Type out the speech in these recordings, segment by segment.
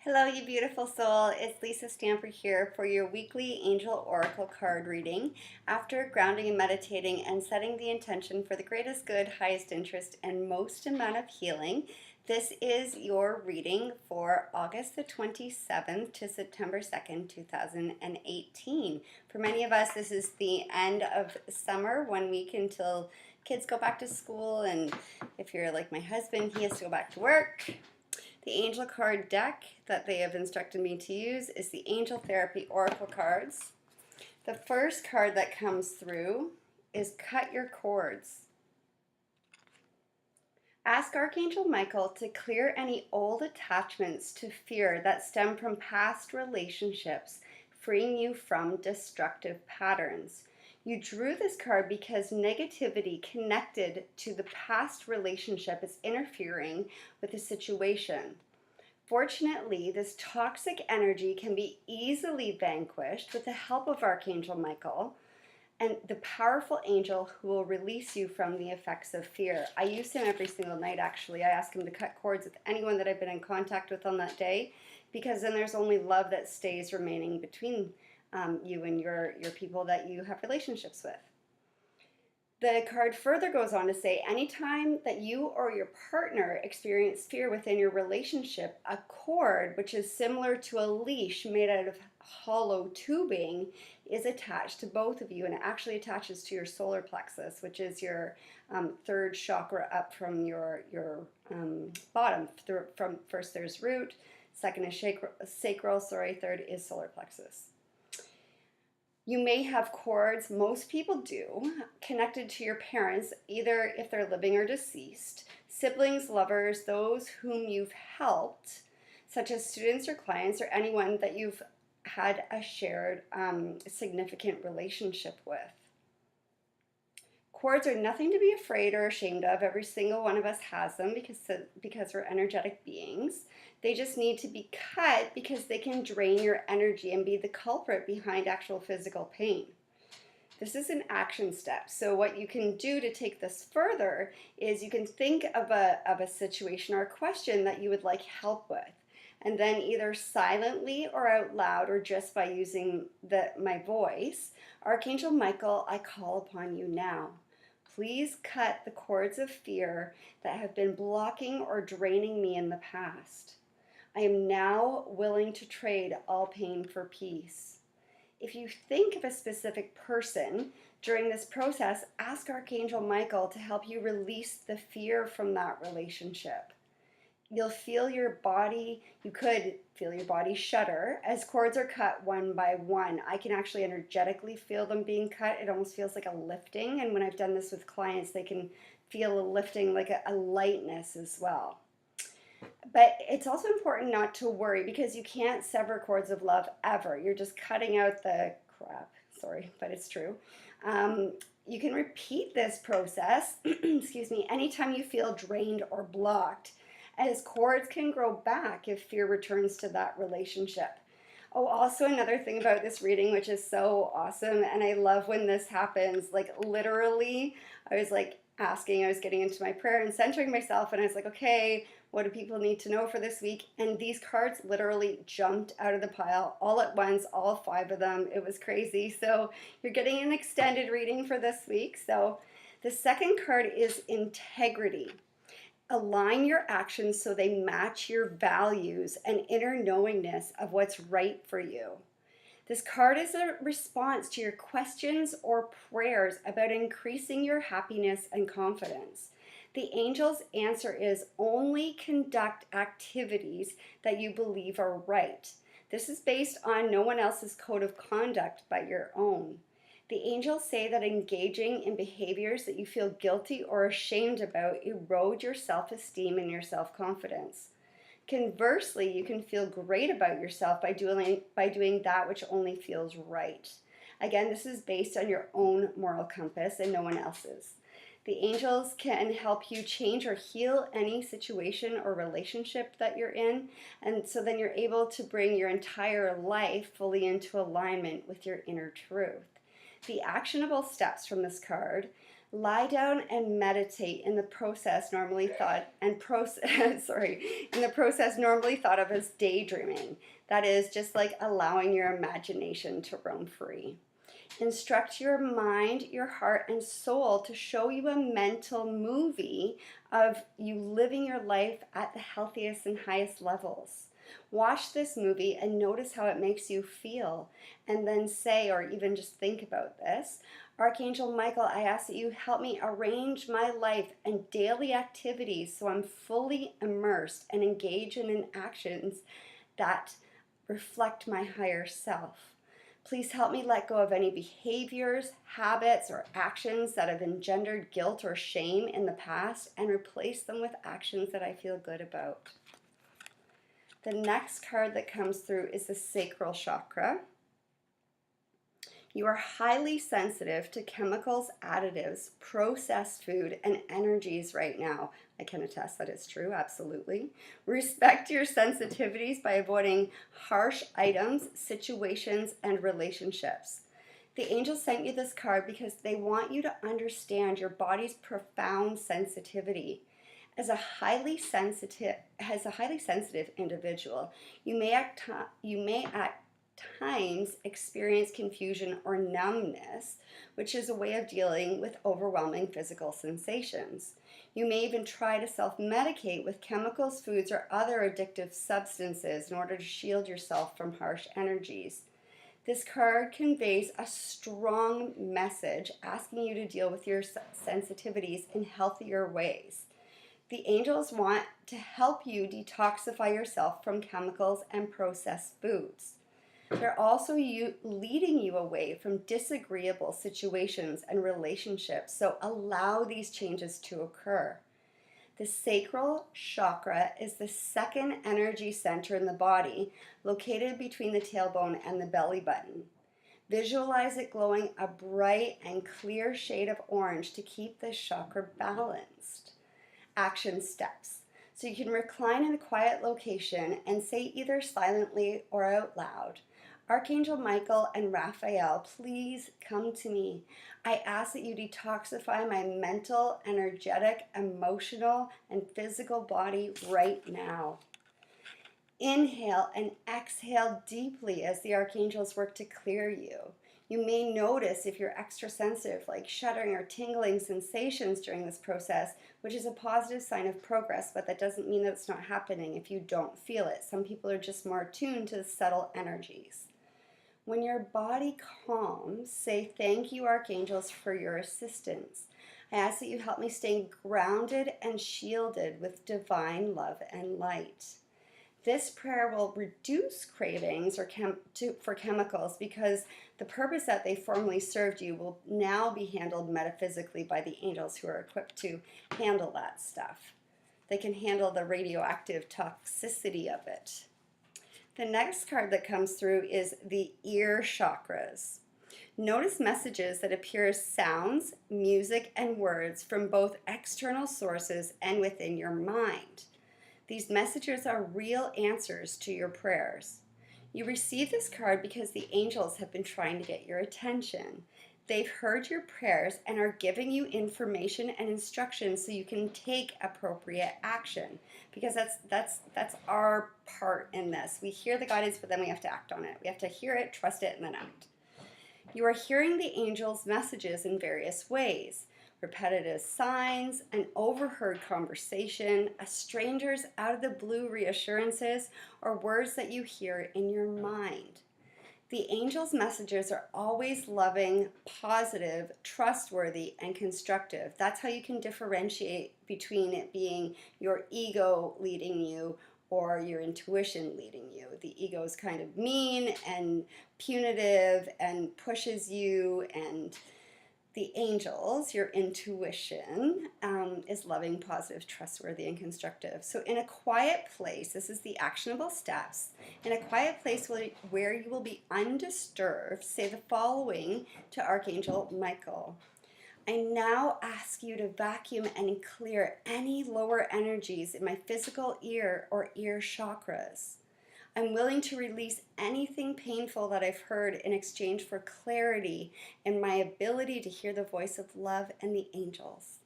Hello, you beautiful soul. It's Lisa Stamper here for your weekly angel oracle card reading. After grounding and meditating and setting the intention for the greatest good, highest interest, and most amount of healing, this is your reading for August the 27th to September 2nd, 2018. For many of us, this is the end of summer, 1 week until kids go back to school, and if you're like my husband, he has to go back to work. The angel card deck that they have instructed me to use is the Angel Therapy Oracle cards. The first card that comes through is Cut Your Cords. Ask Archangel Michael to clear any old attachments to fear that stem from past relationships, freeing you from destructive patterns. You drew this card because negativity connected to the past relationship is interfering with the situation. Fortunately, this toxic energy can be easily vanquished with the help of Archangel Michael and the powerful angel who will release you from the effects of fear. I use him every single night, actually. I ask him to cut cords with anyone that I've been in contact with on that day, because then there's only love that stays remaining between you and your people that you have relationships with. The card further goes on to say, anytime that you or your partner experience fear within your relationship, a cord, which is similar to a leash made out of hollow tubing, is attached to both of you, and it actually attaches to your solar plexus, which is your third chakra up from your bottom. From first there's root, second is sacral, third is solar plexus. You may have cords, most people do, connected to your parents, either if they're living or deceased, siblings, lovers, those whom you've helped, such as students or clients or anyone that you've had a shared significant relationship with. Cords are nothing to be afraid or ashamed of. Every single one of us has them because we're energetic beings. They just need to be cut because they can drain your energy and be the culprit behind actual physical pain. This is an action step. So what you can do to take this further is you can think of a situation or a question that you would like help with. And then either silently or out loud or just by using my voice, Archangel Michael, I call upon you now. Please cut the cords of fear that have been blocking or draining me in the past. I am now willing to trade all pain for peace. If you think of a specific person during this process, ask Archangel Michael to help you release the fear from that relationship. You'll feel your body, you could feel your body shudder as cords are cut one by one. I can actually energetically feel them being cut. It almost feels like a lifting. And when I've done this with clients, they can feel a lifting, like a lightness as well. But it's also important not to worry because you can't sever cords of love ever. You're just cutting out the crap. Sorry, but it's true. You can repeat this process, excuse me, anytime you feel drained or blocked, as cords can grow back if fear returns to that relationship. Oh, also another thing about this reading, which is so awesome, and I love when this happens, like literally, I was like asking, I was getting into my prayer and centering myself, and I was like, okay, what do people need to know for this week? And these cards literally jumped out of the pile all at once, all 5 of them. It was crazy. So you're getting an extended reading for this week. So the second card is integrity. Align your actions so they match your values and inner knowingness of what's right for you. This card is a response to your questions or prayers about increasing your happiness and confidence. The angel's answer is only conduct activities that you believe are right. This is based on no one else's code of conduct but your own. The angels say that engaging in behaviors that you feel guilty or ashamed about erode your self-esteem and your self-confidence. Conversely, you can feel great about yourself by doing that which only feels right. Again, this is based on your own moral compass and no one else's. The angels can help you change or heal any situation or relationship that you're in, and so then you're able to bring your entire life fully into alignment with your inner truth. The actionable steps from this card Lie down and meditate in the process normally thought in the process normally thought of as daydreaming. That is just like allowing your imagination to roam free. Instruct your mind, your heart, and soul to show you a mental movie of you living your life at the healthiest and highest levels. Watch this movie and notice how it makes you feel, and then say, or even just think about this: Archangel Michael, I ask that you help me arrange my life and daily activities so I'm fully immersed and engaged in actions that reflect my higher self. Please help me let go of any behaviors, habits, or actions that have engendered guilt or shame in the past and replace them with actions that I feel good about. The next card that comes through is the sacral chakra. You are highly sensitive to chemicals, additives, processed food, and energies right now. I can attest that it's true, absolutely. Respect your sensitivities by avoiding harsh items, situations, and relationships. The angels sent you this card because they want you to understand your body's profound sensitivity. As a highly sensitive individual, you may at times experience confusion or numbness, which is a way of dealing with overwhelming physical sensations. You may even try to self-medicate with chemicals, foods, or other addictive substances in order to shield yourself from harsh energies. This card conveys a strong message asking you to deal with your sensitivities in healthier ways. The angels want to help you detoxify yourself from chemicals and processed foods. They're also leading you away from disagreeable situations and relationships, so allow these changes to occur. The sacral chakra is the second energy center in the body, located between the tailbone and the belly button. Visualize it glowing a bright and clear shade of orange to keep this chakra balanced. Action steps. So you can recline in a quiet location and say either silently or out loud, Archangel Michael and Raphael, please come to me. I ask that you detoxify my mental, energetic, emotional, and physical body right now. Inhale and exhale deeply as the archangels work to clear you. You may notice if you're extra sensitive, like shuddering or tingling sensations during this process, which is a positive sign of progress, but that doesn't mean that it's not happening if you don't feel it. Some people are just more attuned to the subtle energies. When your body calms, say, thank you, archangels, for your assistance. I ask that you help me stay grounded and shielded with divine love and light. This prayer will reduce cravings for chemicals because the purpose that they formerly served you will now be handled metaphysically by the angels who are equipped to handle that stuff. They can handle the radioactive toxicity of it. The next card that comes through is the ear chakras. Notice messages that appear as sounds, music, and words from both external sources and within your mind. These messages are real answers to your prayers. You receive this card because the angels have been trying to get your attention. They've heard your prayers and are giving you information and instructions so you can take appropriate action. Because that's our part in this. We hear the guidance, but then we have to act on it. We have to hear it, trust it, and then act. You are hearing the angels' messages in various ways. Repetitive signs, an overheard conversation, a stranger's out of the blue reassurances, or words that you hear in your mind. The angels' messages are always loving, positive, trustworthy, and constructive. That's how you can differentiate between it being your ego leading you or your intuition leading you. The ego is kind of mean and punitive and pushes you, and the angels, your intuition, is loving, positive, trustworthy, and constructive. So in a quiet place, this is the actionable steps. In a quiet place where you will be undisturbed, say the following to Archangel Michael. I now ask you to vacuum and clear any lower energies in my physical ear or ear chakras. I'm willing to release anything painful that I've heard in exchange for clarity and my ability to hear the voice of love and the angels.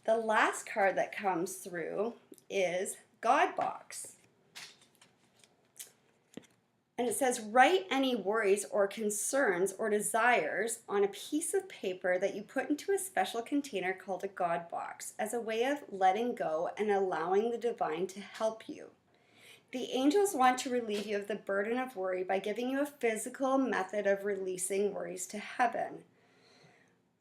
The last card that comes through is God Box. And it says, write any worries or concerns or desires on a piece of paper that you put into a special container called a God Box as a way of letting go and allowing the divine to help you. The angels want to relieve you of the burden of worry by giving you a physical method of releasing worries to heaven.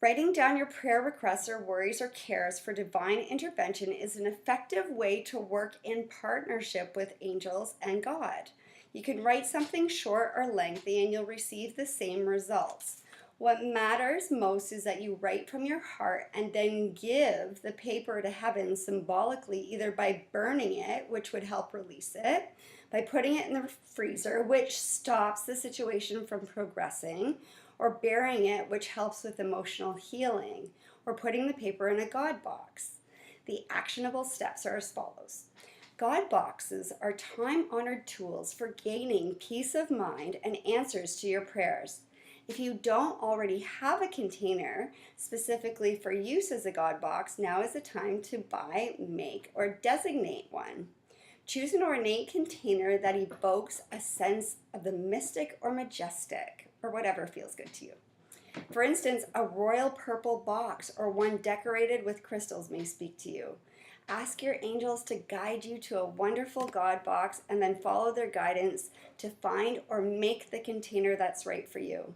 Writing down your prayer requests or worries or cares for divine intervention is an effective way to work in partnership with angels and God. You can write something short or lengthy and you'll receive the same results. What matters most is that you write from your heart and then give the paper to heaven symbolically, either by burning it, which would help release it, by putting it in the freezer, which stops the situation from progressing, or burying it, which helps with emotional healing, or putting the paper in a God Box. The actionable steps are as follows. God Boxes are time-honored tools for gaining peace of mind and answers to your prayers. If you don't already have a container specifically for use as a God Box, now is the time to buy, make, or designate one. Choose an ornate container that evokes a sense of the mystic or majestic, or whatever feels good to you. For instance, a royal purple box or one decorated with crystals may speak to you. Ask your angels to guide you to a wonderful God Box and then follow their guidance to find or make the container that's right for you.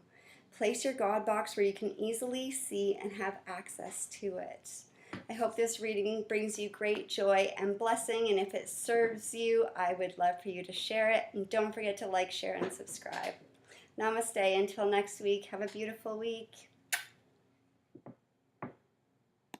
Place your God Box where you can easily see and have access to it. I hope this reading brings you great joy and blessing, and if it serves you, I would love for you to share it. And don't forget to like, share, and subscribe. Namaste. Until next week, have a beautiful week.